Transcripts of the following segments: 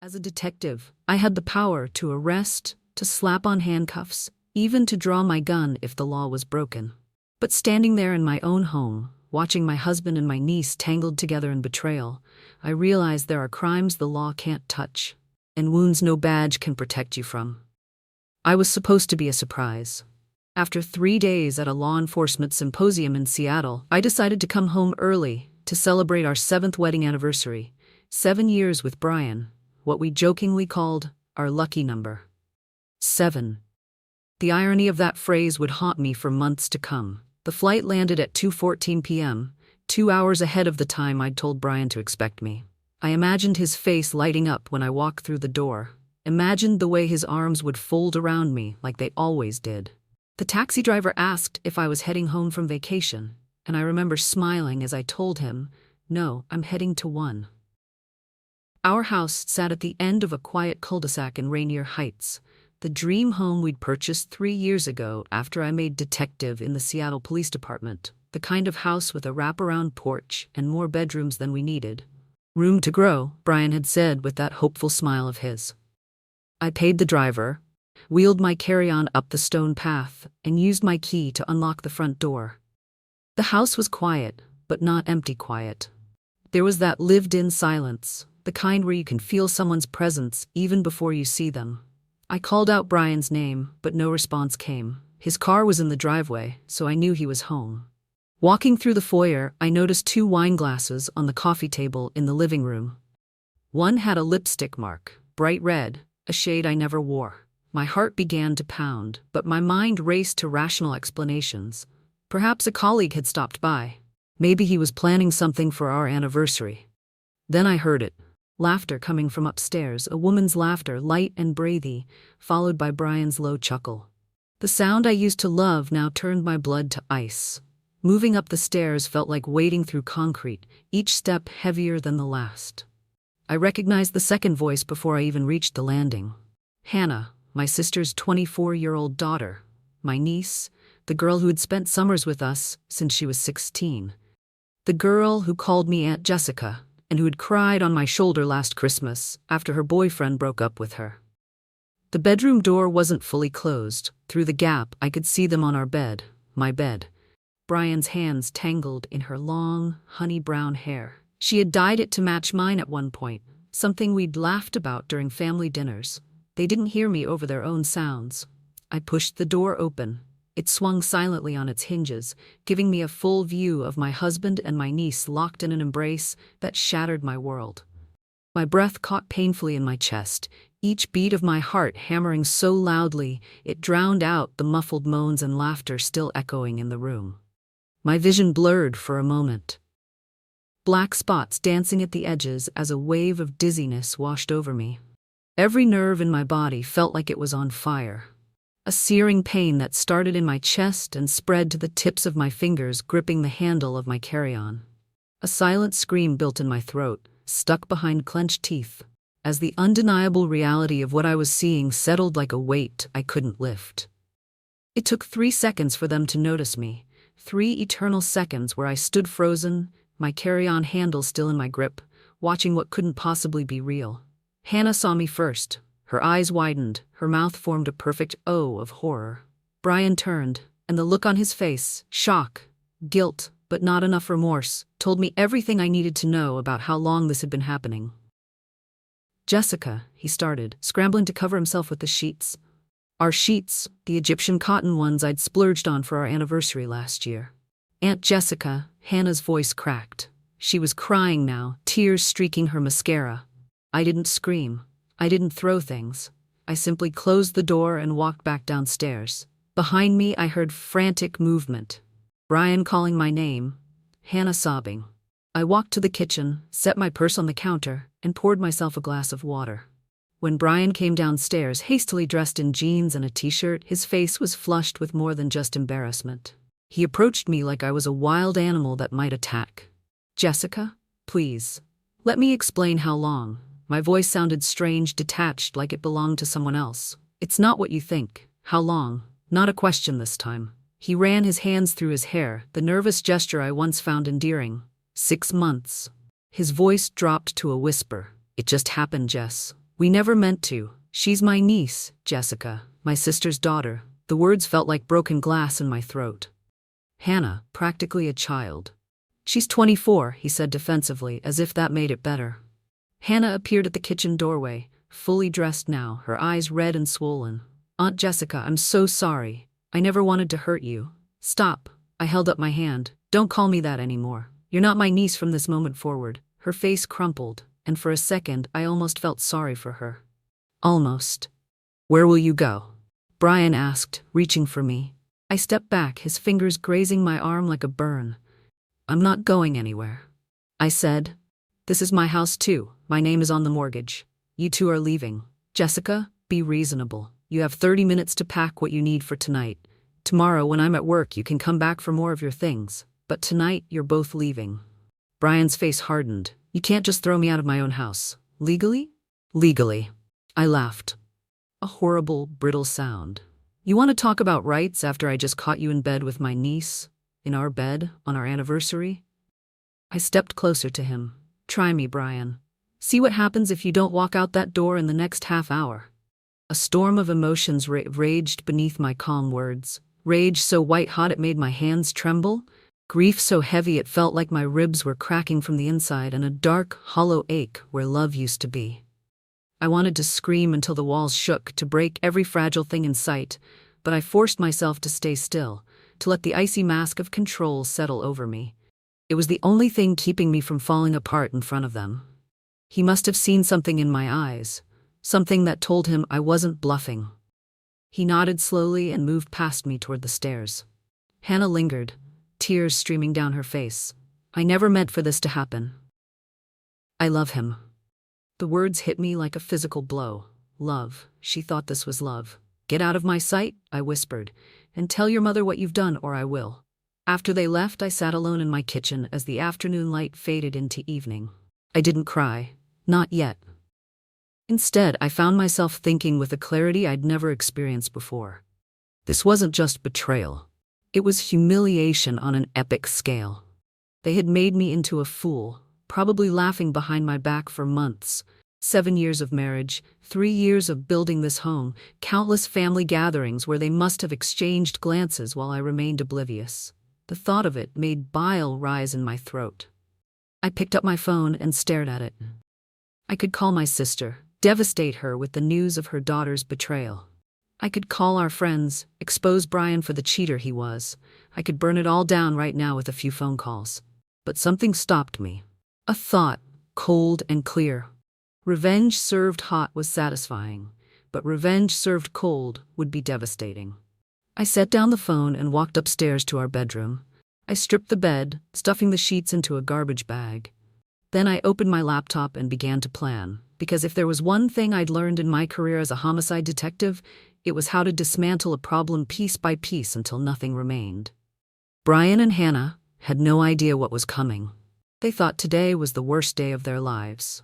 As a detective, I had the power to arrest, to slap on handcuffs, even to draw my gun if the law was broken. But standing there in my own home, watching my husband and my niece tangled together in betrayal, I realized there are crimes the law can't touch, and wounds no badge can protect you from. I was supposed to be a surprise. After 3 days at a law enforcement symposium in Seattle, I decided to come home early to celebrate our 7th wedding anniversary, 7 years with Brian, what we jokingly called our lucky number. 7. The irony of that phrase would haunt me for months to come. The flight landed at 2:14 p.m., 2 hours ahead of the time I'd told Brian to expect me. I imagined his face lighting up when I walked through the door, imagined the way his arms would fold around me like they always did. The taxi driver asked if I was heading home from vacation, and I remember smiling as I told him, "No, I'm heading to one." Our house sat at the end of a quiet cul-de-sac in Rainier Heights, the dream home we'd purchased 3 years ago after I made detective in the Seattle Police Department, the kind of house with a wraparound porch and more bedrooms than we needed. Room to grow, Brian had said with that hopeful smile of his. I paid the driver, wheeled my carry-on up the stone path, and used my key to unlock the front door. The house was quiet, but not empty quiet. There was that lived-in silence, the kind where you can feel someone's presence even before you see them. I called out Brian's name, but no response came. His car was in the driveway, so I knew he was home. Walking through the foyer, I noticed 2 wine glasses on the coffee table in the living room. One had a lipstick mark, bright red, a shade I never wore. My heart began to pound, but my mind raced to rational explanations. Perhaps a colleague had stopped by. Maybe he was planning something for our anniversary. Then I heard it. Laughter coming from upstairs, a woman's laughter, light and breathy, followed by Brian's low chuckle. The sound I used to love now turned my blood to ice. Moving up the stairs felt like wading through concrete, each step heavier than the last. I recognized the second voice before I even reached the landing. Hannah, my sister's 24-year-old daughter, my niece, the girl who had spent summers with us since she was 16. The girl who called me Aunt Jessica, and who had cried on my shoulder last Christmas after her boyfriend broke up with her. The bedroom door wasn't fully closed. Through the gap, I could see them on our bed, my bed. Brian's hands tangled in her long, honey-brown hair. She had dyed it to match mine at one point, something we'd laughed about during family dinners. They didn't hear me over their own sounds. I pushed the door open. It swung silently on its hinges, giving me a full view of my husband and my niece locked in an embrace that shattered my world. My breath caught painfully in my chest, each beat of my heart hammering so loudly it drowned out the muffled moans and laughter still echoing in the room. My vision blurred for a moment. Black spots dancing at the edges as a wave of dizziness washed over me. Every nerve in my body felt like it was on fire. A searing pain that started in my chest and spread to the tips of my fingers gripping the handle of my carry-on. A silent scream built in my throat, stuck behind clenched teeth, as the undeniable reality of what I was seeing settled like a weight I couldn't lift. It took 3 seconds for them to notice me, 3 eternal seconds where I stood frozen, my carry-on handle still in my grip, watching what couldn't possibly be real. Hannah saw me first. Her eyes widened, her mouth formed a perfect O of horror. Brian turned, and the look on his face, shock, guilt, but not enough remorse, told me everything I needed to know about how long this had been happening. "Jessica," he started, scrambling to cover himself with the sheets. Our sheets, the Egyptian cotton ones I'd splurged on for our anniversary last year. "Aunt Jessica," Hannah's voice cracked. She was crying now, tears streaking her mascara. I didn't scream. I didn't throw things. I simply closed the door and walked back downstairs. Behind me, I heard frantic movement. Brian calling my name, Hannah sobbing. I walked to the kitchen, set my purse on the counter, and poured myself a glass of water. When Brian came downstairs, hastily dressed in jeans and a t-shirt, his face was flushed with more than just embarrassment. He approached me like I was a wild animal that might attack. "Jessica, please. Let me explain how long." My voice sounded strange, detached, like it belonged to someone else. "It's not what you think. How long?" Not a question this time. He ran his hands through his hair, the nervous gesture I once found endearing. 6 months. His voice dropped to a whisper. "It just happened, Jess. We never meant to. She's my niece, Jessica, my sister's daughter. The words felt like broken glass in my throat. Hannah, practically a child. She's 24, he said defensively, as if that made it better. Hannah appeared at the kitchen doorway, fully dressed now, her eyes red and swollen. Aunt Jessica, I'm so sorry. I never wanted to hurt you. Stop. I held up my hand. Don't call me that anymore. You're not my niece from this moment forward. Her face crumpled, and for a second I almost felt sorry for her. Almost. Where will you go? Brian asked, reaching for me. I stepped back, his fingers grazing my arm like a burn. I'm not going anywhere. I said. This is my house too. My name is on the mortgage. You two are leaving. Jessica, be reasonable. You have 30 minutes to pack what you need for tonight. Tomorrow, when I'm at work, you can come back for more of your things. But tonight, you're both leaving. Brian's face hardened. You can't just throw me out of my own house. Legally? Legally. I laughed. A horrible, brittle sound. You want to talk about rights after I just caught you in bed with my niece? In our bed, on our anniversary? I stepped closer to him. Try me, Brian. See what happens if you don't walk out that door in the next half hour. A storm of emotions raged beneath my calm words. Rage so white-hot it made my hands tremble. Grief so heavy it felt like my ribs were cracking from the inside, and a dark, hollow ache where love used to be. I wanted to scream until the walls shook, to break every fragile thing in sight, but I forced myself to stay still, to let the icy mask of control settle over me. It was the only thing keeping me from falling apart in front of them. He must have seen something in my eyes, something that told him I wasn't bluffing. He nodded slowly and moved past me toward the stairs. Hannah lingered, tears streaming down her face. I never meant for this to happen. I love him. The words hit me like a physical blow. Love. She thought this was love. Get out of my sight, I whispered, and tell your mother what you've done or I will. After they left, I sat alone in my kitchen as the afternoon light faded into evening. I didn't cry. Not yet. Instead, I found myself thinking with a clarity I'd never experienced before. This wasn't just betrayal. It was humiliation on an epic scale. They had made me into a fool, probably laughing behind my back for months. 7 years of marriage, 3 years of building this home, countless family gatherings where they must have exchanged glances while I remained oblivious. The thought of it made bile rise in my throat. I picked up my phone and stared at it. I could call my sister, devastate her with the news of her daughter's betrayal. I could call our friends, expose Brian for the cheater he was. I could burn it all down right now with a few phone calls. But something stopped me. A thought, cold and clear. Revenge served hot was satisfying, but revenge served cold would be devastating. I set down the phone and walked upstairs to our bedroom. I stripped the bed, stuffing the sheets into a garbage bag. Then I opened my laptop and began to plan, because if there was one thing I'd learned in my career as a homicide detective, it was how to dismantle a problem piece by piece until nothing remained. Brian and Hannah had no idea what was coming. They thought today was the worst day of their lives.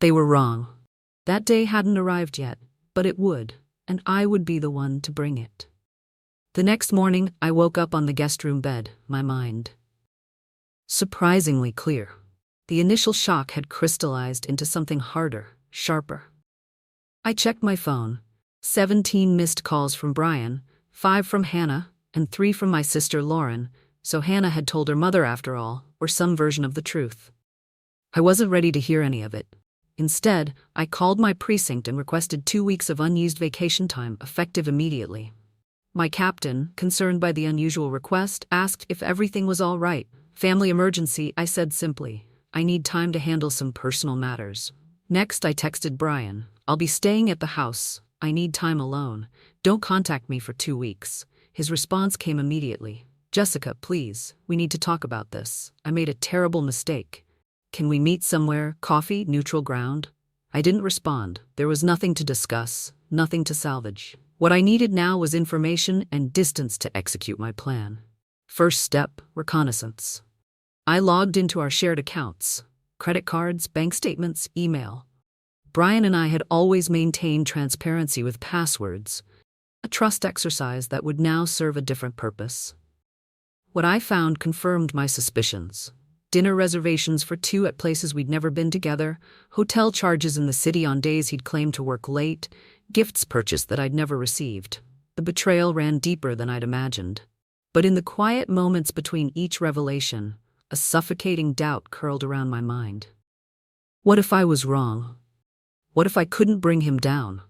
They were wrong. That day hadn't arrived yet, but it would, and I would be the one to bring it. The next morning, I woke up on the guest room bed, my mind surprisingly clear. The initial shock had crystallized into something harder, sharper. I checked my phone. 17 missed calls from Brian, 5 from Hannah, and 3 from my sister Lauren, so Hannah had told her mother after all, or some version of the truth. I wasn't ready to hear any of it. Instead, I called my precinct and requested 2 weeks of unused vacation time, effective immediately. My captain, concerned by the unusual request, asked if everything was all right. Family emergency, I said simply. I need time to handle some personal matters. Next, I texted Brian. I'll be staying at the house. I need time alone. Don't contact me for 2 weeks. His response came immediately. Jessica, please, we need to talk about this. I made a terrible mistake. Can we meet somewhere, coffee, neutral ground? I didn't respond. There was nothing to discuss, nothing to salvage. What I needed now was information and distance to execute my plan. First step, reconnaissance. I logged into our shared accounts, credit cards, bank statements, email. Brian and I had always maintained transparency with passwords, a trust exercise that would now serve a different purpose. What I found confirmed my suspicions. Dinner reservations for two at places we'd never been together, hotel charges in the city on days he'd claimed to work late, gifts purchased that I'd never received. The betrayal ran deeper than I'd imagined. But in the quiet moments between each revelation, a suffocating doubt curled around my mind. What if I was wrong? What if I couldn't bring him down?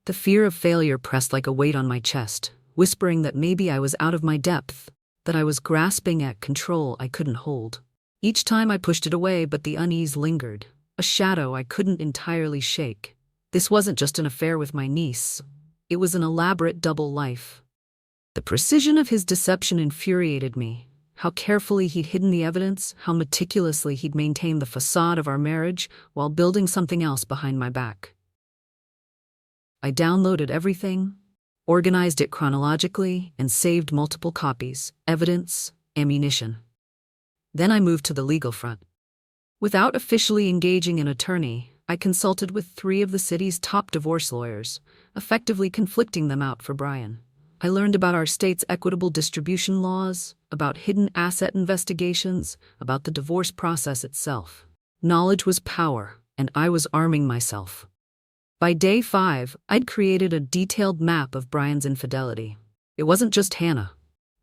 The fear of failure pressed like a weight on my chest, whispering that maybe I was out of my depth, that I was grasping at control I couldn't hold. Each time I pushed it away, but the unease lingered, a shadow I couldn't entirely shake. This wasn't just an affair with my niece. It was an elaborate double life. The precision of his deception infuriated me. How carefully he'd hidden the evidence, how meticulously he'd maintained the facade of our marriage while building something else behind my back. I downloaded everything, organized it chronologically, and saved multiple copies, evidence, ammunition. Then I moved to the legal front. Without officially engaging an attorney, I consulted with 3 of the city's top divorce lawyers, effectively conflicting them out for Brian. I learned about our state's equitable distribution laws, about hidden asset investigations, about the divorce process itself. Knowledge was power, and I was arming myself. By day 5, I'd created a detailed map of Brian's infidelity. It wasn't just Hannah.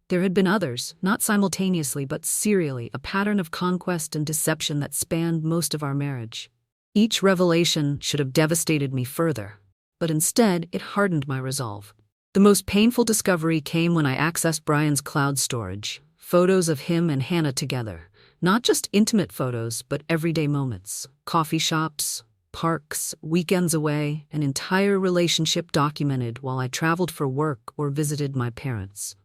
There had been others, not simultaneously but serially, a pattern of conquest and deception that spanned most of our marriage. Each revelation should have devastated me further, but instead it hardened my resolve. The most painful discovery came when I accessed Brian's cloud storage, photos of him and Hannah together, not just intimate photos but everyday moments, coffee shops, parks, weekends away, an entire relationship documented while I traveled for work or visited my parents.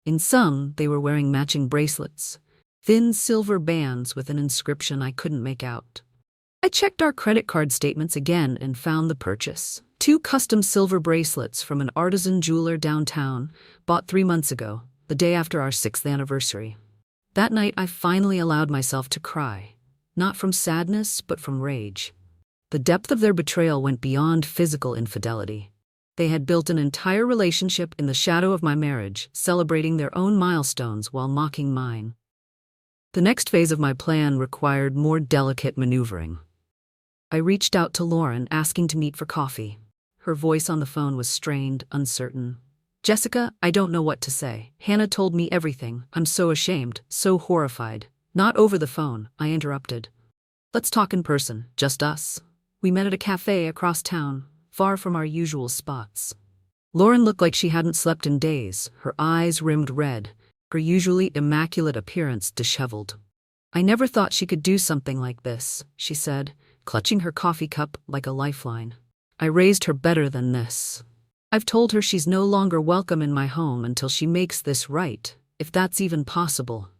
In some, they were wearing matching bracelets, thin silver bands with an inscription I couldn't make out. I checked our credit card statements again and found the purchase. 2 custom silver bracelets from an artisan jeweler downtown, bought 3 months ago, the day after our 6th anniversary. That night I finally allowed myself to cry, not from sadness but from rage. The depth of their betrayal went beyond physical infidelity. They had built an entire relationship in the shadow of my marriage, celebrating their own milestones while mocking mine. The next phase of my plan required more delicate maneuvering. I reached out to Lauren, asking to meet for coffee. Her voice on the phone was strained, uncertain. "Jessica, I don't know what to say. Hannah told me everything. I'm so ashamed, so horrified." "Not over the phone," I interrupted. "Let's talk in person, just us." We met at a cafe across town, far from our usual spots. Lauren looked like she hadn't slept in days, her eyes rimmed red, her usually immaculate appearance disheveled. "I never thought she could do something like this," she said, clutching her coffee cup like a lifeline. "I raised her better than this. I've told her she's no longer welcome in my home until she makes this right, if that's even possible."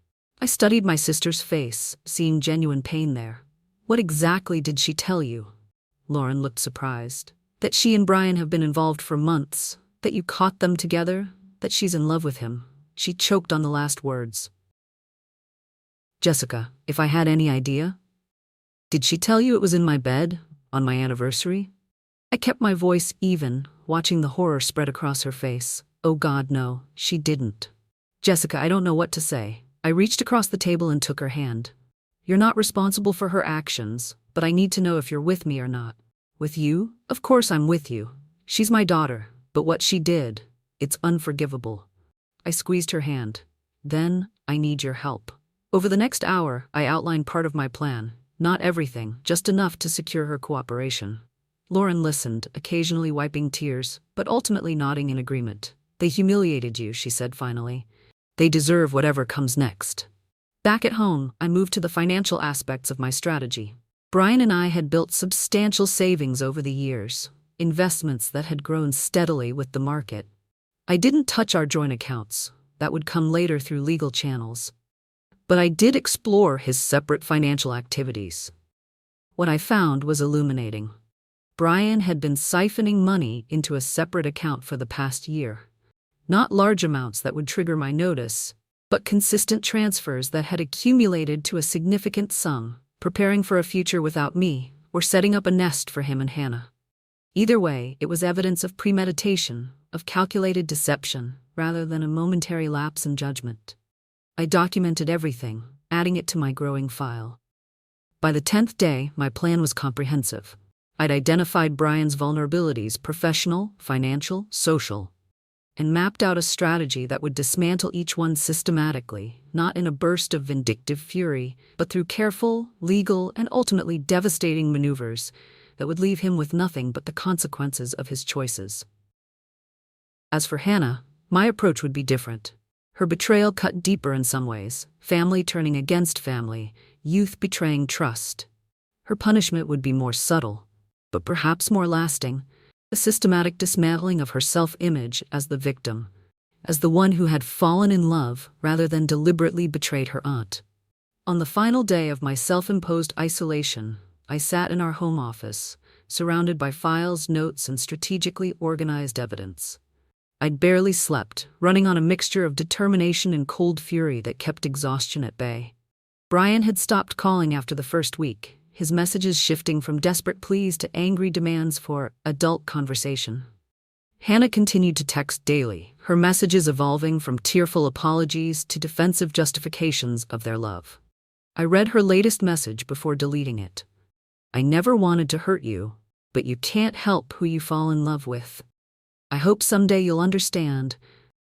I studied my sister's face, seeing genuine pain there. "What exactly did she tell you?" Lauren looked surprised. "That she and Brian have been involved for months, that you caught them together, that she's in love with him." She choked on the last words. "Jessica, if I had any idea? Did she tell you it was in my bed, on my anniversary?" I kept my voice even, watching the horror spread across her face. "Oh God, no, she didn't." "Jessica, I don't know what to say." I reached across the table and took her hand. "You're not responsible for her actions, but I need to know if you're with me or not." "With you? Of course I'm with you. She's my daughter, but what she did, it's unforgivable." I squeezed her hand. "Then, I need your help." Over the next hour, I outlined part of my plan, not everything, just enough to secure her cooperation. Lauren listened, occasionally wiping tears, but ultimately nodding in agreement. "They humiliated you," she said finally. "They deserve whatever comes next." Back at home, I moved to the financial aspects of my strategy. Brian and I had built substantial savings over the years, investments that had grown steadily with the market. I didn't touch our joint accounts. That would come later through legal channels. But I did explore his separate financial activities. What I found was illuminating. Brian had been siphoning money into a separate account for the past year. Not large amounts that would trigger my notice, but consistent transfers that had accumulated to a significant sum, preparing for a future without me, or setting up a nest for him and Hannah. Either way, it was evidence of premeditation, of calculated deception, rather than a momentary lapse in judgment. I documented everything, adding it to my growing file. By the 10th day, my plan was comprehensive. I'd identified Brian's vulnerabilities, professional, financial, social, and mapped out a strategy that would dismantle each one systematically, not in a burst of vindictive fury, but through careful, legal, and ultimately devastating maneuvers that would leave him with nothing but the consequences of his choices. As for Hannah, my approach would be different. Her betrayal cut deeper in some ways, family turning against family, youth betraying trust. Her punishment would be more subtle, but perhaps more lasting, a systematic dismantling of her self-image as the victim, as the one who had fallen in love rather than deliberately betrayed her aunt. On the final day of my self-imposed isolation, I sat in our home office, surrounded by files, notes, and strategically organized evidence. I'd barely slept, running on a mixture of determination and cold fury that kept exhaustion at bay. Brian had stopped calling after the first week, his messages shifting from desperate pleas to angry demands for adult conversation. Hannah continued to text daily, her messages evolving from tearful apologies to defensive justifications of their love. I read her latest message before deleting it. "I never wanted to hurt you, but you can't help who you fall in love with. I hope someday you'll understand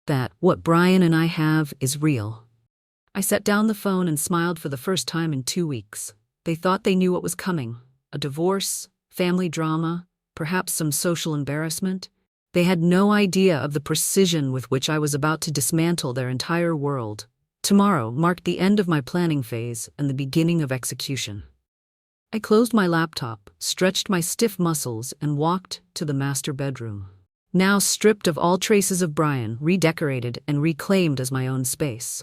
that what Brian and I have is real." I set down the phone and smiled for the first time in 2 weeks. They thought they knew what was coming: a divorce, family drama, perhaps some social embarrassment. They had no idea of the precision with which I was about to dismantle their entire world. Tomorrow marked the end of my planning phase and the beginning of execution. I closed my laptop, stretched my stiff muscles, and walked to the master bedroom. Now stripped of all traces of Brian, redecorated and reclaimed as my own space.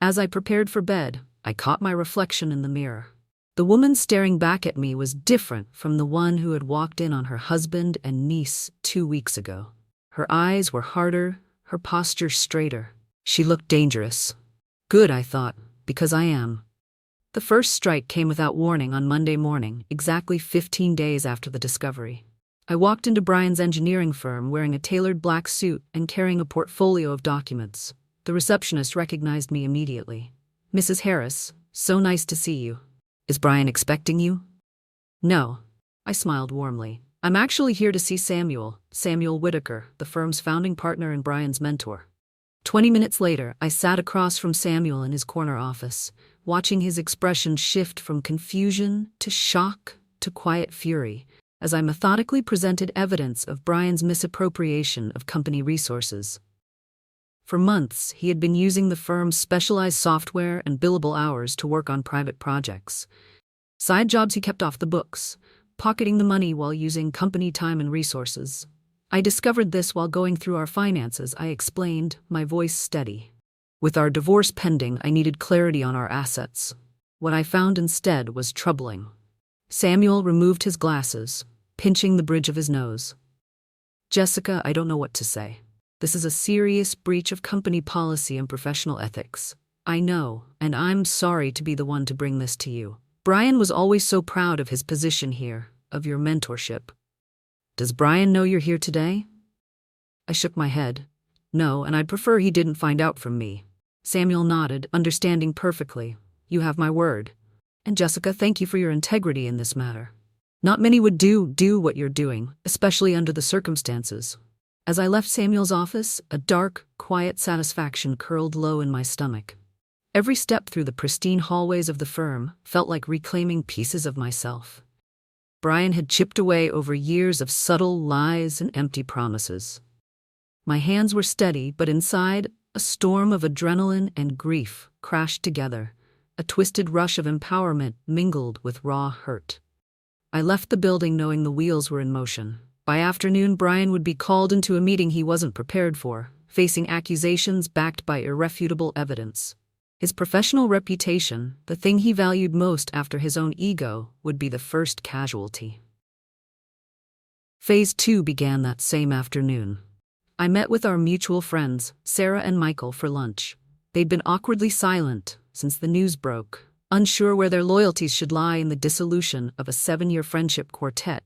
As I prepared for bed, I caught my reflection in the mirror. The woman staring back at me was different from the one who had walked in on her husband and niece 2 weeks ago. Her eyes were harder, her posture straighter. She looked dangerous. Good, I thought, because I am. The first strike came without warning on Monday morning, exactly 15 days after the discovery. I walked into Brian's engineering firm wearing a tailored black suit and carrying a portfolio of documents. The receptionist recognized me immediately. "Mrs. Harris, so nice to see you. Is Brian expecting you?" "No." I smiled warmly. "I'm actually here to see Samuel Whitaker, the firm's founding partner and Brian's mentor." 20 minutes later, I sat across from Samuel in his corner office, watching his expression shift from confusion to shock to quiet fury, as I methodically presented evidence of Brian's misappropriation of company resources. For months, he had been using the firm's specialized software and billable hours to work on private projects. Side jobs he kept off the books, pocketing the money while using company time and resources. I discovered this while going through our finances, I explained, my voice steady. With our divorce pending, I needed clarity on our assets. What I found instead was troubling. Samuel removed his glasses, pinching the bridge of his nose. "Jessica, I don't know what to say. This is a serious breach of company policy and professional ethics. I know, and I'm sorry to be the one to bring this to you. Brian was always so proud of his position here, of your mentorship. Does Brian know you're here today?" I shook my head. "No, and I'd prefer he didn't find out from me." Samuel nodded, understanding perfectly. "You have my word. And Jessica, thank you for your integrity in this matter. Not many would do what you're doing, especially under the circumstances." As I left Samuel's office, a dark, quiet satisfaction curled low in my stomach. Every step through the pristine hallways of the firm felt like reclaiming pieces of myself. Brian had chipped away over years of subtle lies and empty promises. My hands were steady, but inside, a storm of adrenaline and grief crashed together. A twisted rush of empowerment mingled with raw hurt. I left the building knowing the wheels were in motion. By afternoon, Brian would be called into a meeting he wasn't prepared for, facing accusations backed by irrefutable evidence. His professional reputation, the thing he valued most after his own ego, would be the first casualty. Phase 2 began that same afternoon. I met with our mutual friends, Sarah and Michael, for lunch. They'd been awkwardly silent since the news broke, unsure where their loyalties should lie in the dissolution of a 7-year friendship quartet.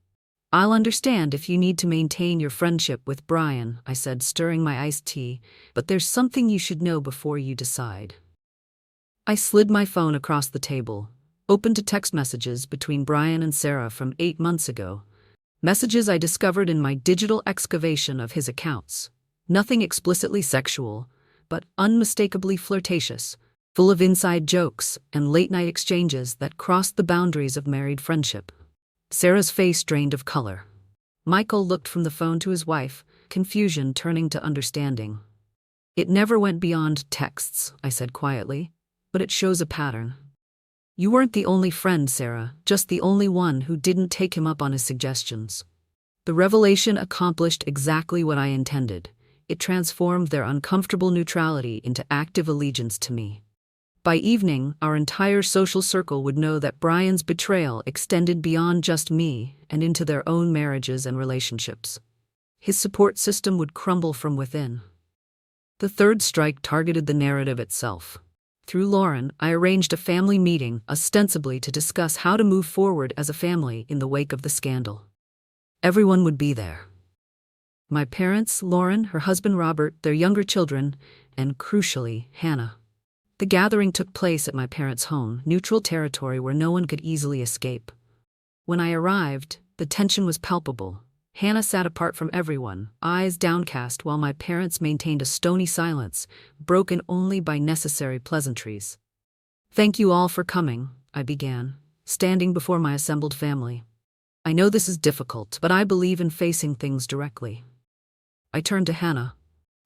"I'll understand if you need to maintain your friendship with Brian," I said, stirring my iced tea, "but there's something you should know before you decide." I slid my phone across the table, opened to text messages between Brian and Sarah from 8 months ago. Messages I discovered in my digital excavation of his accounts. Nothing explicitly sexual, but unmistakably flirtatious, full of inside jokes and late-night exchanges that crossed the boundaries of married friendship. Sarah's face drained of color. Michael looked from the phone to his wife, confusion turning to understanding. "It never went beyond texts," I said quietly, "but it shows a pattern. You weren't the only friend, Sarah, just the only one who didn't take him up on his suggestions." The revelation accomplished exactly what I intended. It transformed their uncomfortable neutrality into active allegiance to me. By evening, our entire social circle would know that Brian's betrayal extended beyond just me and into their own marriages and relationships. His support system would crumble from within. The third strike targeted the narrative itself. Through Lauren, I arranged a family meeting, ostensibly to discuss how to move forward as a family in the wake of the scandal. Everyone would be there. My parents, Lauren, her husband Robert, their younger children, and crucially, Hannah. The gathering took place at my parents' home, neutral territory where no one could easily escape. When I arrived, the tension was palpable. Hannah sat apart from everyone, eyes downcast, while my parents maintained a stony silence, broken only by necessary pleasantries. "Thank you all for coming," I began, standing before my assembled family. "I know this is difficult, but I believe in facing things directly." I turned to Hannah.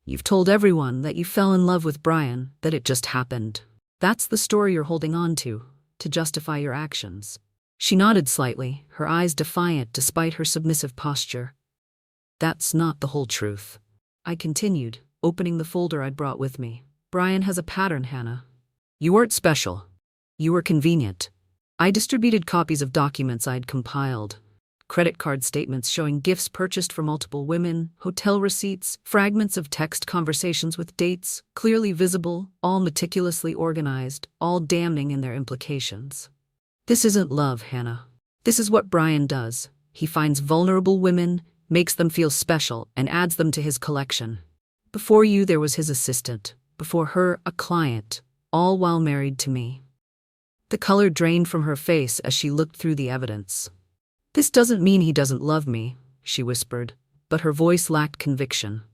"You've told everyone that you fell in love with Brian, that it just happened. That's the story you're holding on to justify your actions." She nodded slightly, her eyes defiant despite her submissive posture. "That's not the whole truth," I continued, opening the folder I'd brought with me. "Brian has a pattern, Hannah. You weren't special. You were convenient." I distributed copies of documents I'd compiled. Credit card statements showing gifts purchased for multiple women, hotel receipts, fragments of text conversations with dates, clearly visible, all meticulously organized, all damning in their implications. "This isn't love, Hannah. This is what Brian does. He finds vulnerable women, makes them feel special, and adds them to his collection. Before you, there was his assistant. Before her, a client, all while married to me." The color drained from her face as she looked through the evidence. "This doesn't mean he doesn't love me," she whispered, but her voice lacked conviction.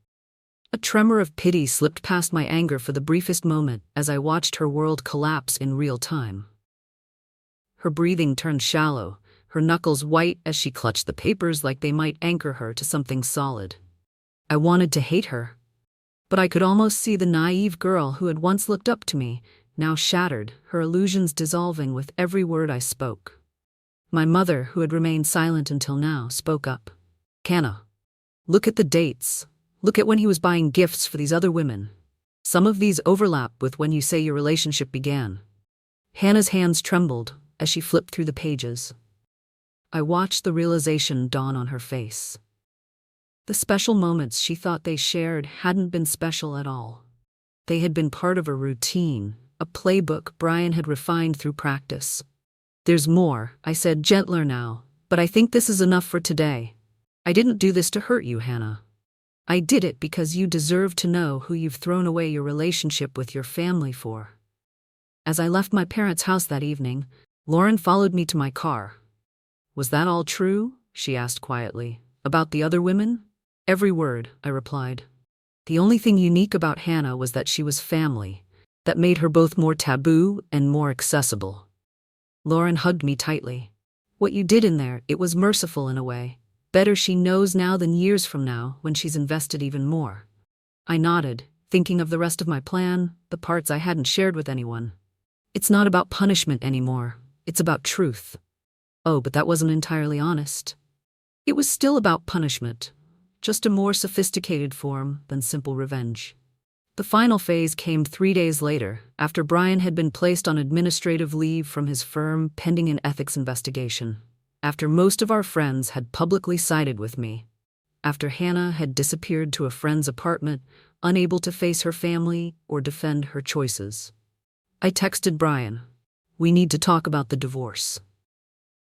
A tremor of pity slipped past my anger for the briefest moment as I watched her world collapse in real time. Her breathing turned shallow, her knuckles white as she clutched the papers like they might anchor her to something solid. I wanted to hate her, but I could almost see the naive girl who had once looked up to me, now shattered, her illusions dissolving with every word I spoke. My mother, who had remained silent until now, spoke up. "Hannah, look at the dates. Look at when he was buying gifts for these other women. Some of these overlap with when you say your relationship began." Hannah's hands trembled as she flipped through the pages. I watched the realization dawn on her face. The special moments she thought they shared hadn't been special at all. They had been part of a routine, a playbook Brian had refined through practice. "There's more," I said, gentler now, "but I think this is enough for today. I didn't do this to hurt you, Hannah. I did it because you deserve to know who you've thrown away your relationship with your family for." As I left my parents' house that evening, Lauren followed me to my car. "Was that all true?" she asked quietly. "About the other women?" "Every word," I replied. The only thing unique about Hannah was that she was family. That made her both more taboo and more accessible. Lauren hugged me tightly. "What you did in there, it was merciful in a way. Better she knows now than years from now, when she's invested even more." I nodded, thinking of the rest of my plan, the parts I hadn't shared with anyone. "It's not about punishment anymore. It's about truth." Oh, but that wasn't entirely honest. It was still about punishment, just a more sophisticated form than simple revenge. The final phase came 3 days later, after Brian had been placed on administrative leave from his firm pending an ethics investigation. After most of our friends had publicly sided with me. After Hannah had disappeared to a friend's apartment, unable to face her family or defend her choices. I texted Brian. "We need to talk about the divorce.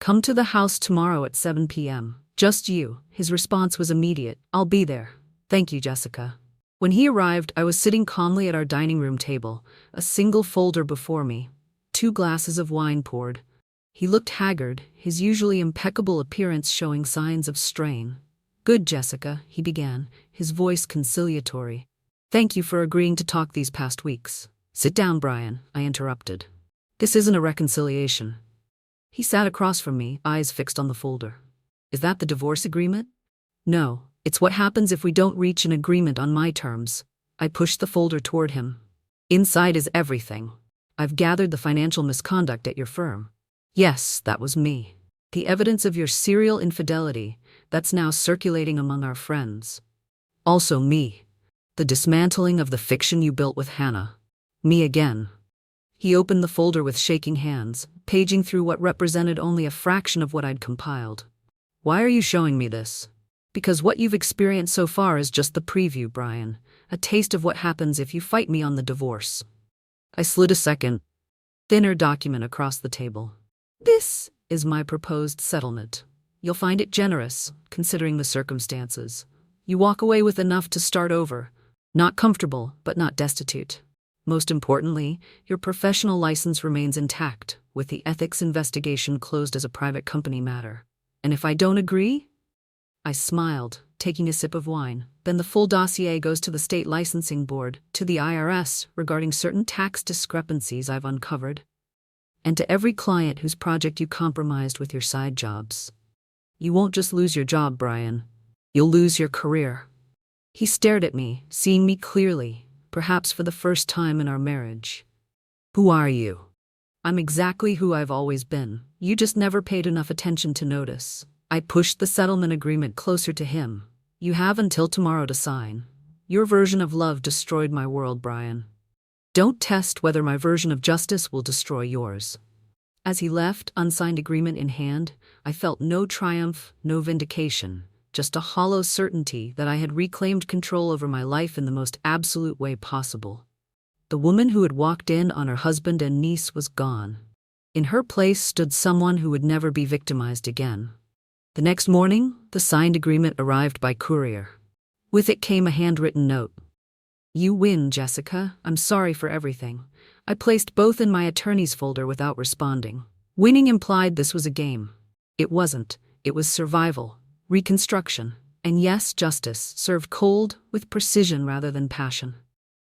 Come to the house tomorrow at 7 p.m. Just you." His response was immediate. "I'll be there. Thank you, Jessica." When he arrived, I was sitting calmly at our dining room table, a single folder before me, 2 glasses of wine poured. He looked haggard, his usually impeccable appearance showing signs of strain. "Good, Jessica," he began, his voice conciliatory. "Thank you for agreeing to talk these past weeks." "Sit down, Brian," I interrupted. "This isn't a reconciliation." He sat across from me, eyes fixed on the folder. "Is that the divorce agreement?" "No, it's what happens if we don't reach an agreement on my terms." I pushed the folder toward him. "Inside is everything. I've gathered the financial misconduct at your firm." "Yes, that was me. The evidence of your serial infidelity that's now circulating among our friends. Also me. The dismantling of the fiction you built with Hannah. Me again." He opened the folder with shaking hands, paging through what represented only a fraction of what I'd compiled. "Why are you showing me this?" "Because what you've experienced so far is just the preview, Brian. A taste of what happens if you fight me on the divorce." I slid a second, thinner document across the table. "This is my proposed settlement. You'll find it generous, considering the circumstances. You walk away with enough to start over. Not comfortable, but not destitute. Most importantly, your professional license remains intact, with the ethics investigation closed as a private company matter. And if I don't agree?" I smiled, taking a sip of wine. "Then the full dossier goes to the state licensing board, to the IRS, regarding certain tax discrepancies I've uncovered. And to every client whose project you compromised with your side jobs. You won't just lose your job, Brian. You'll lose your career." He stared at me, seeing me clearly, perhaps for the first time in our marriage. "Who are you?" "I'm exactly who I've always been. You just never paid enough attention to notice." I pushed the settlement agreement closer to him. "You have until tomorrow to sign. Your version of love destroyed my world, Brian. Don't test whether my version of justice will destroy yours." As he left, unsigned agreement in hand, I felt no triumph, no vindication, just a hollow certainty that I had reclaimed control over my life in the most absolute way possible. The woman who had walked in on her husband and niece was gone. In her place stood someone who would never be victimized again. The next morning, the signed agreement arrived by courier. With it came a handwritten note. "You win, Jessica. I'm sorry for everything." I placed both in my attorney's folder without responding. Winning implied this was a game. It wasn't. It was survival, reconstruction, and yes, justice, served cold, with precision rather than passion.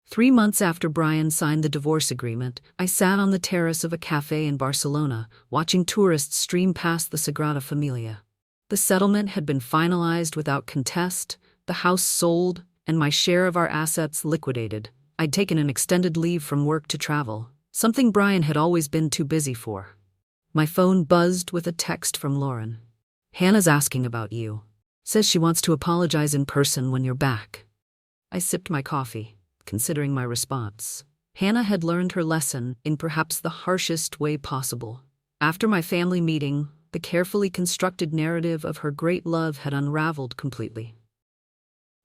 3 months after Brian signed the divorce agreement, I sat on the terrace of a cafe in Barcelona, watching tourists stream past the Sagrada Familia. The settlement had been finalized without contest, the house sold, and my share of our assets liquidated. I'd taken an extended leave from work to travel, something Brian had always been too busy for. My phone buzzed with a text from Lauren. "Hannah's asking about you. Says she wants to apologize in person when you're back." I sipped my coffee, considering my response. Hannah had learned her lesson in perhaps the harshest way possible. After my family meeting, the carefully constructed narrative of her great love had unraveled completely.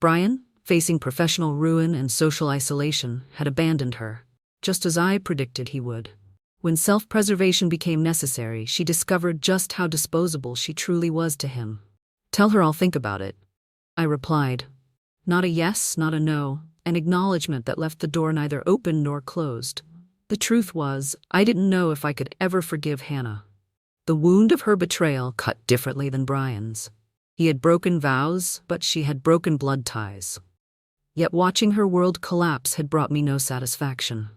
Brian, facing professional ruin and social isolation, had abandoned her, just as I predicted he would. When self-preservation became necessary, she discovered just how disposable she truly was to him. "Tell her I'll think about it," I replied. Not a yes, not a no, an acknowledgement that left the door neither open nor closed. The truth was, I didn't know if I could ever forgive Hannah. The wound of her betrayal cut differently than Brian's. He had broken vows, but she had broken blood ties. Yet watching her world collapse had brought me no satisfaction.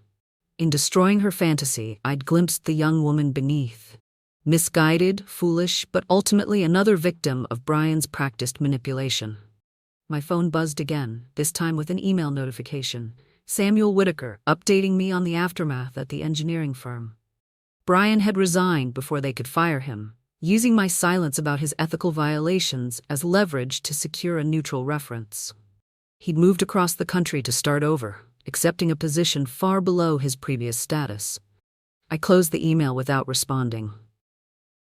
In destroying her fantasy, I'd glimpsed the young woman beneath. Misguided, foolish, but ultimately another victim of Brian's practiced manipulation. My phone buzzed again, this time with an email notification. Samuel Whitaker, updating me on the aftermath at the engineering firm. Brian had resigned before they could fire him, using my silence about his ethical violations as leverage to secure a neutral reference. He'd moved across the country to start over, accepting a position far below his previous status. I closed the email without responding.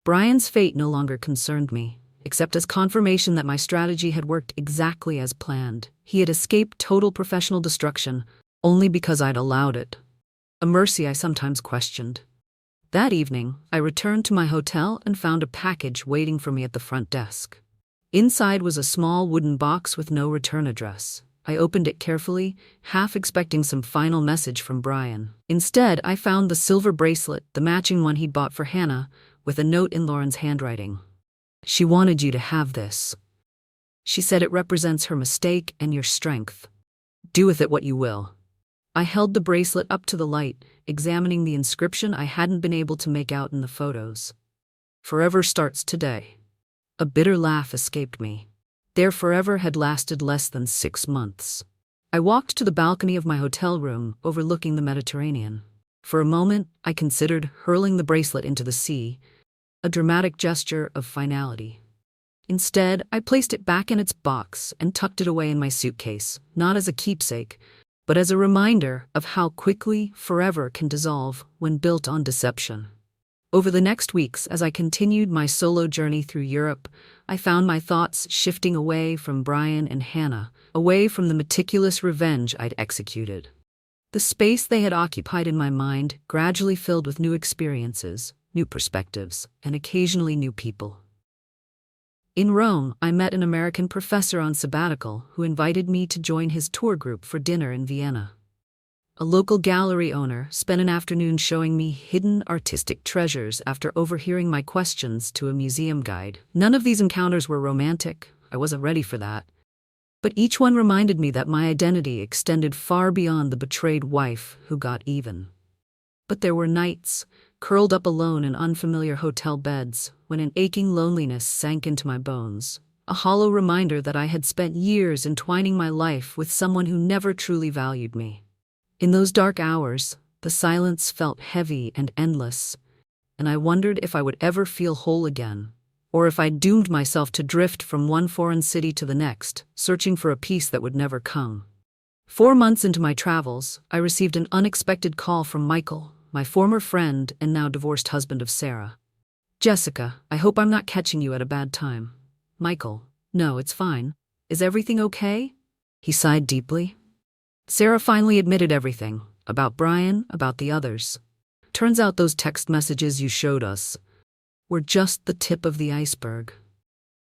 Brian's fate no longer concerned me, except as confirmation that my strategy had worked exactly as planned. He had escaped total professional destruction only because I'd allowed it. A mercy I sometimes questioned. That evening, I returned to my hotel and found a package waiting for me at the front desk. Inside was a small wooden box with no return address. I opened it carefully, half expecting some final message from Brian. Instead, I found the silver bracelet, the matching one he'd bought for Hannah, with a note in Lauren's handwriting. She wanted you to have this. She said it represents her mistake and your strength. Do with it what you will. I held the bracelet up to the light, examining the inscription I hadn't been able to make out in the photos. Forever starts today. A bitter laugh escaped me. Their forever had lasted less than 6 months. I walked to the balcony of my hotel room, overlooking the Mediterranean. For a moment, I considered hurling the bracelet into the sea, a dramatic gesture of finality. Instead, I placed it back in its box and tucked it away in my suitcase, not as a keepsake, but as a reminder of how quickly forever can dissolve when built on deception. Over the next weeks, as I continued my solo journey through Europe, I found my thoughts shifting away from Brian and Hannah, away from the meticulous revenge I'd executed. The space they had occupied in my mind gradually filled with new experiences, new perspectives, and occasionally new people. In Rome, I met an American professor on sabbatical who invited me to join his tour group for dinner in Vienna. A local gallery owner spent an afternoon showing me hidden artistic treasures after overhearing my questions to a museum guide. None of these encounters were romantic. I wasn't ready for that. But each one reminded me that my identity extended far beyond the betrayed wife who got even. But there were nights, curled up alone in unfamiliar hotel beds, when an aching loneliness sank into my bones, a hollow reminder that I had spent years entwining my life with someone who never truly valued me. In those dark hours, the silence felt heavy and endless, and I wondered if I would ever feel whole again, or if I'd doomed myself to drift from one foreign city to the next, searching for a peace that would never come. 4 months into my travels, I received an unexpected call from Michael, my former friend and now divorced husband of Sarah. "Jessica, I hope I'm not catching you at a bad time." Michael: "No, it's fine. Is everything okay?" He sighed deeply. Sarah finally admitted everything, about Brian, about the others. "Turns out those text messages you showed us were just the tip of the iceberg."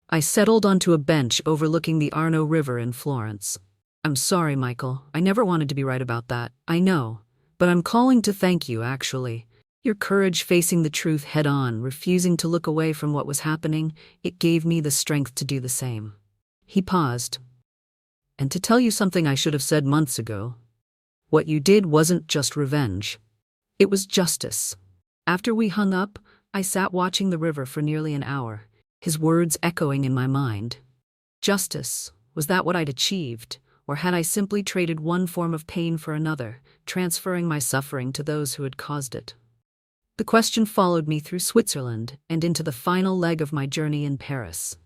I settled onto a bench overlooking the Arno River in Florence. "I'm sorry, Michael. I never wanted to be right about that. I know. But I'm calling to thank you, actually. Your courage facing the truth head-on, refusing to look away from what was happening, it gave me the strength to do the same." He paused. "And to tell you something I should have said months ago, what you did wasn't just revenge. It was justice." After we hung up, I sat watching the river for nearly an hour, his words echoing in my mind. Justice, was that what I'd achieved? Or had I simply traded one form of pain for another, transferring my suffering to those who had caused it? The question followed me through Switzerland and into the final leg of my journey in Paris.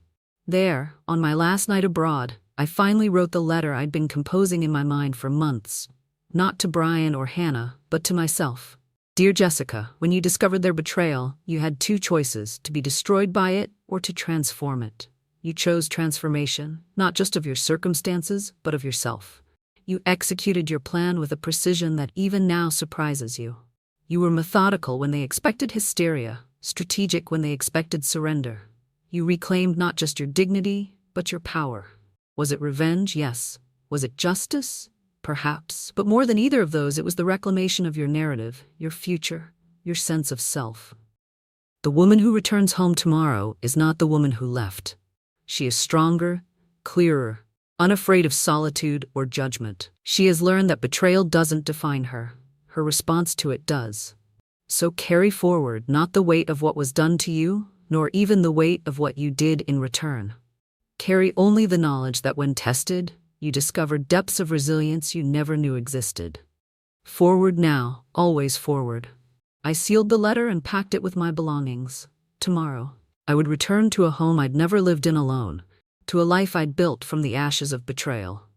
There, on my last night abroad, I finally wrote the letter I'd been composing in my mind for months, not to Brian or Hannah, but to myself. "Dear Jessica, when you discovered their betrayal, you had 2 choices: to be destroyed by it or to transform it. You chose transformation, not just of your circumstances, but of yourself. You executed your plan with a precision that even now surprises you. You were methodical when they expected hysteria, strategic when they expected surrender. You reclaimed not just your dignity, but your power. Was it revenge? Yes. Was it justice? Perhaps. But more than either of those, it was the reclamation of your narrative, your future, your sense of self. The woman who returns home tomorrow is not the woman who left. She is stronger, clearer, unafraid of solitude or judgment. She has learned that betrayal doesn't define her. Her response to it does. So carry forward not the weight of what was done to you, nor even the weight of what you did in return. Carry only the knowledge that when tested, you discovered depths of resilience you never knew existed. Forward now, always forward." I sealed the letter and packed it with my belongings. Tomorrow, I would return to a home I'd never lived in alone, to a life I'd built from the ashes of betrayal.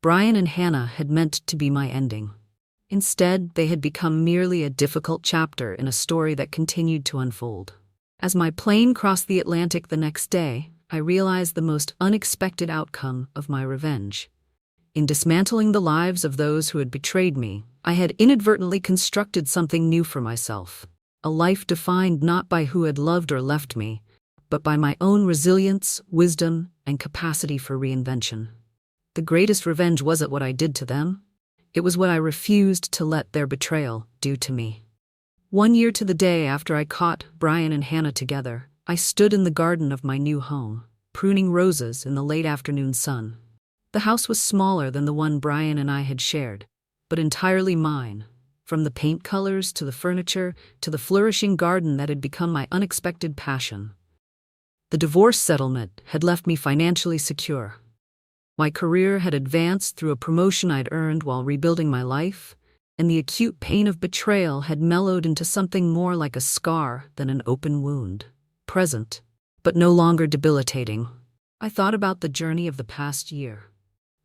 Brian and Hannah had meant to be my ending. Instead, they had become merely a difficult chapter in a story that continued to unfold. As my plane crossed the Atlantic the next day, I realized the most unexpected outcome of my revenge. In dismantling the lives of those who had betrayed me, I had inadvertently constructed something new for myself. A life defined not by who had loved or left me, but by my own resilience, wisdom, and capacity for reinvention. The greatest revenge wasn't what I did to them. It was what I refused to let their betrayal do to me. 1 year to the day after I caught Brian and Hannah together, I stood in the garden of my new home, pruning roses in the late afternoon sun. The house was smaller than the one Brian and I had shared, but entirely mine, from the paint colors to the furniture to the flourishing garden that had become my unexpected passion. The divorce settlement had left me financially secure. My career had advanced through a promotion I'd earned while rebuilding my life, and the acute pain of betrayal had mellowed into something more like a scar than an open wound. Present, but no longer debilitating. I thought about the journey of the past year.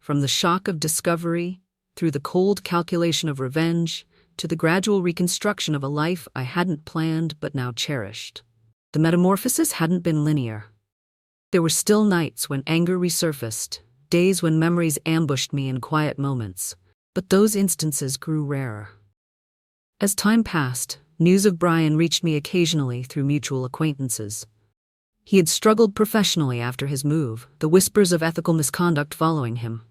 From the shock of discovery, through the cold calculation of revenge, to the gradual reconstruction of a life I hadn't planned but now cherished. The metamorphosis hadn't been linear. There were still nights when anger resurfaced, days when memories ambushed me in quiet moments, but those instances grew rarer. As time passed, news of Brian reached me occasionally through mutual acquaintances. He had struggled professionally after his move, the whispers of ethical misconduct following him.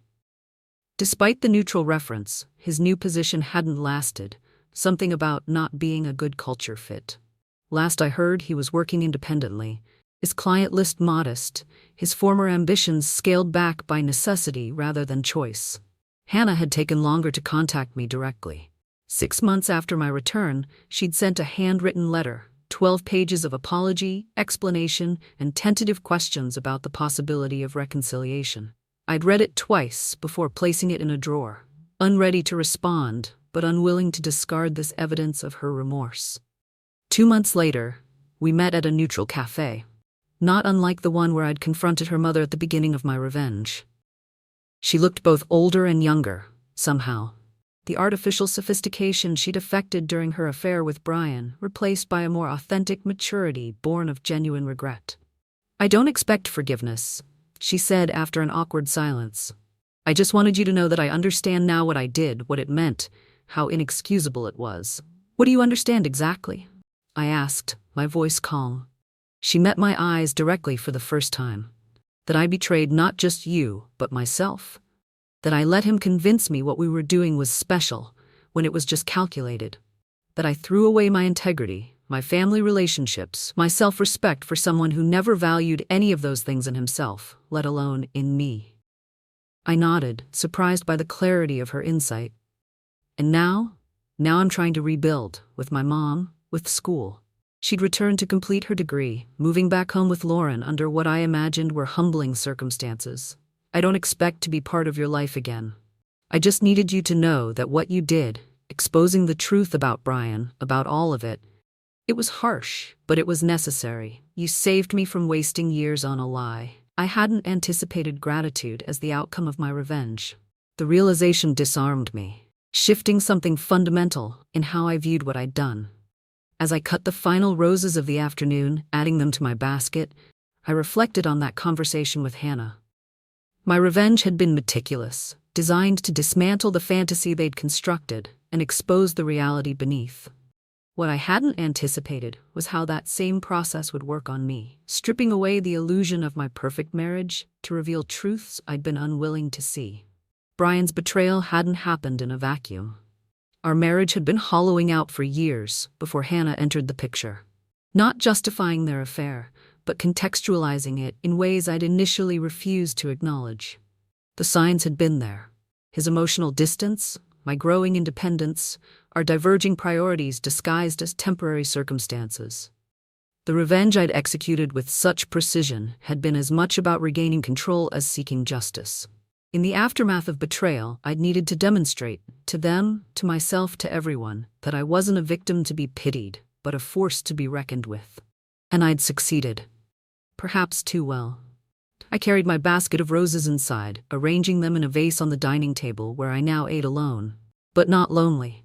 Despite the neutral reference, his new position hadn't lasted, something about not being a good culture fit. Last I heard, he was working independently, his client list modest, his former ambitions scaled back by necessity rather than choice. Hannah had taken longer to contact me directly. 6 months after my return, she'd sent a handwritten letter, 12 pages of apology, explanation, and tentative questions about the possibility of reconciliation. I'd read it twice before placing it in a drawer, unready to respond, but unwilling to discard this evidence of her remorse. 2 months later, we met at a neutral cafe, not unlike the one where I'd confronted her mother at the beginning of my revenge. She looked both older and younger, somehow. The artificial sophistication she'd affected during her affair with Brian, replaced by a more authentic maturity born of genuine regret. "I don't expect forgiveness," she said after an awkward silence. "I just wanted you to know that I understand now what I did, what it meant, how inexcusable it was." "What do you understand exactly?" I asked, my voice calm. She met my eyes directly for the first time. That I betrayed not just you, but myself. That I let him convince me what we were doing was special, when it was just calculated. That I threw away my integrity, my family relationships, my self-respect for someone who never valued any of those things in himself, let alone in me. I nodded, surprised by the clarity of her insight. And now I'm trying to rebuild, with my mom, with school. She'd returned to complete her degree, moving back home with Lauren under what I imagined were humbling circumstances. "I don't expect to be part of your life again. I just needed you to know that what you did, exposing the truth about Brian, about all of it, it was harsh, but it was necessary. You saved me from wasting years on a lie." I hadn't anticipated gratitude as the outcome of my revenge. The realization disarmed me, shifting something fundamental in how I viewed what I'd done. As I cut the final roses of the afternoon, adding them to my basket, I reflected on that conversation with Hannah. My revenge had been meticulous, designed to dismantle the fantasy they'd constructed and expose the reality beneath. What I hadn't anticipated was how that same process would work on me, stripping away the illusion of my perfect marriage to reveal truths I'd been unwilling to see. Brian's betrayal hadn't happened in a vacuum. Our marriage had been hollowing out for years before Hannah entered the picture. Not justifying their affair, but contextualizing it in ways I'd initially refused to acknowledge. The signs had been there. His emotional distance, my growing independence, our diverging priorities disguised as temporary circumstances. The revenge I'd executed with such precision had been as much about regaining control as seeking justice. In the aftermath of betrayal, I'd needed to demonstrate, to them, to myself, to everyone, that I wasn't a victim to be pitied, but a force to be reckoned with. And I'd succeeded. Perhaps too well. I carried my basket of roses inside, arranging them in a vase on the dining table where I now ate alone, but not lonely.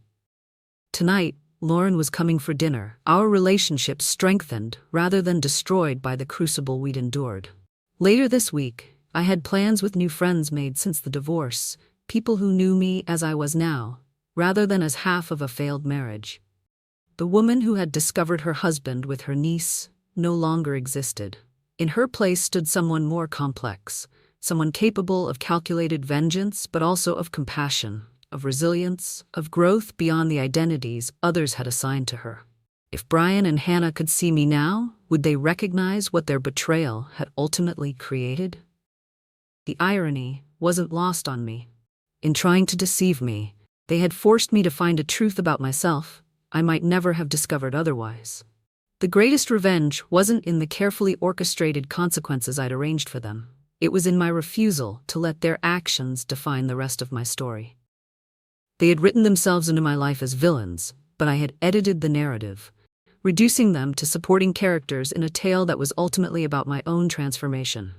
Tonight, Lauren was coming for dinner, our relationship strengthened rather than destroyed by the crucible we'd endured. Later this week, I had plans with new friends made since the divorce, people who knew me as I was now, rather than as half of a failed marriage. The woman who had discovered her husband with her niece no longer existed. In her place stood someone more complex, someone capable of calculated vengeance, but also of compassion, of resilience, of growth beyond the identities others had assigned to her. If Brian and Hannah could see me now, would they recognize what their betrayal had ultimately created? The irony wasn't lost on me. In trying to deceive me, they had forced me to find a truth about myself I might never have discovered otherwise. The greatest revenge wasn't in the carefully orchestrated consequences I'd arranged for them. It was in my refusal to let their actions define the rest of my story. They had written themselves into my life as villains, but I had edited the narrative, reducing them to supporting characters in a tale that was ultimately about my own transformation.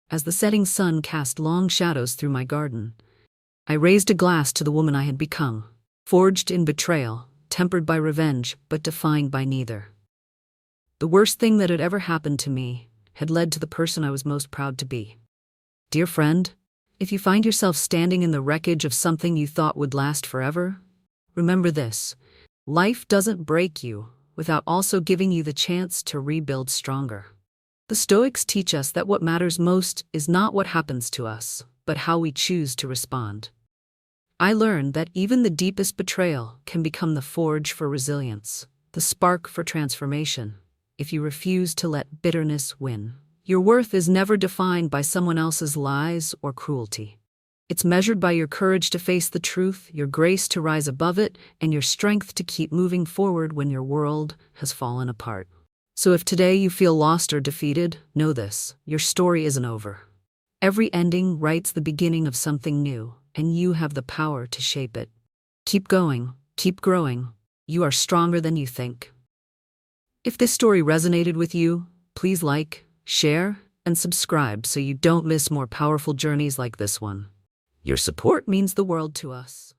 As the setting sun cast long shadows through my garden, I raised a glass to the woman I had become, forged in betrayal, tempered by revenge, but defined by neither. The worst thing that had ever happened to me had led to the person I was most proud to be. Dear friend, if you find yourself standing in the wreckage of something you thought would last forever, remember this: life doesn't break you without also giving you the chance to rebuild stronger. The Stoics teach us that what matters most is not what happens to us, but how we choose to respond. I learned that even the deepest betrayal can become the forge for resilience, the spark for transformation, if you refuse to let bitterness win. Your worth is never defined by someone else's lies or cruelty. It's measured by your courage to face the truth, your grace to rise above it, and your strength to keep moving forward when your world has fallen apart. So if today you feel lost or defeated, know this: your story isn't over. Every ending writes the beginning of something new, and you have the power to shape it. Keep going, keep growing. You are stronger than you think. If this story resonated with you, please like, share, and subscribe so you don't miss more powerful journeys like this one. Your support means the world to us.